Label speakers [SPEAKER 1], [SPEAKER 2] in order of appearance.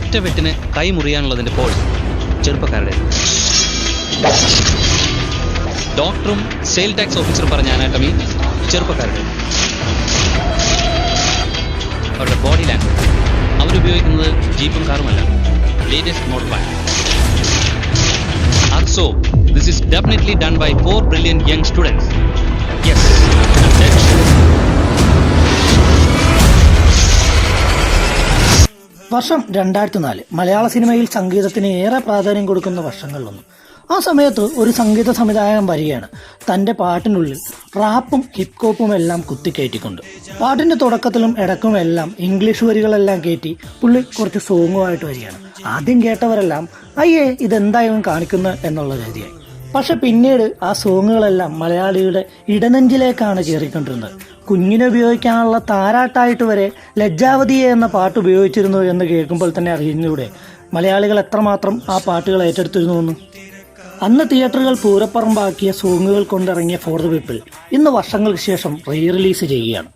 [SPEAKER 1] ഒറ്റ വെട്ടിന് കൈ മുറിയാനുള്ളതിന്റെ ഫോഴ്സ് ചെറുപ്പക്കാരുടെ. ഡോക്ടറും സെയിൽ ടാക്സ് ഓഫീസറും പറഞ്ഞ അനാട്ടമി ചെറുപ്പക്കാരുടെ. അവരുടെ ബോഡി ലാംഗ്വേജ് അവരുപയോഗിക്കുന്നത് ജീപ്പും കാറുമല്ല, latest model bike. So, this is definitely done by 4 brilliant young students. Yes, I'm dead sure.
[SPEAKER 2] വർഷം 2004 മലയാള സിനിമയിൽ സംഗീതത്തിന് ഏറെ പ്രാധാന്യം കൊടുക്കുന്ന വർഷങ്ങളിലൊന്നും. ആ സമയത്ത് ഒരു സംഗീത സംവിധായകൻ വരികയാണ് തൻ്റെ പാട്ടിനുള്ളിൽ റാപ്പും ഹിപ് ഹോപ്പും എല്ലാം കുത്തിക്കയറ്റിക്കൊണ്ട്. പാട്ടിൻ്റെ തുടക്കത്തിലും ഇടക്കും എല്ലാം ഇംഗ്ലീഷ് വരികളെല്ലാം കയറ്റി പുള്ളി കുറച്ച് സോങ്ങുമായിട്ട് വരികയാണ്. ആദ്യം കേട്ടവരെല്ലാം അയ്യേ ഇതെന്തായാലും കാണിക്കുന്നത് എന്നുള്ള രീതിയായി. പക്ഷെ പിന്നീട് ആ സോങ്ങുകളെല്ലാം മലയാളിയുടെ ഇടനെഞ്ചിലേക്കാണ് കയറിക്കൊണ്ടിരുന്നത്. കുഞ്ഞിനെ ഉപയോഗിക്കാനുള്ള താരാട്ടായിട്ട് വരെ ലജ്ജാവതിയെ എന്ന പാട്ട് ഉപയോഗിച്ചിരുന്നു എന്ന് കേൾക്കുമ്പോൾ തന്നെ അറിയുന്നൂടെ മലയാളികൾ എത്രമാത്രം ആ പാട്ടുകൾ ഏറ്റെടുത്തിരുന്നു എന്ന്. അന്ന് തിയേറ്ററുകൾ പൂരപ്പറമ്പാക്കിയ സോങ്ങുകൾ കൊണ്ടിറങ്ങിയ ഫോർ ദ പീപ്പിൾ ഇന്ന് വർഷങ്ങൾക്ക് ശേഷം റീ റിലീസ് ചെയ്യുകയാണ്.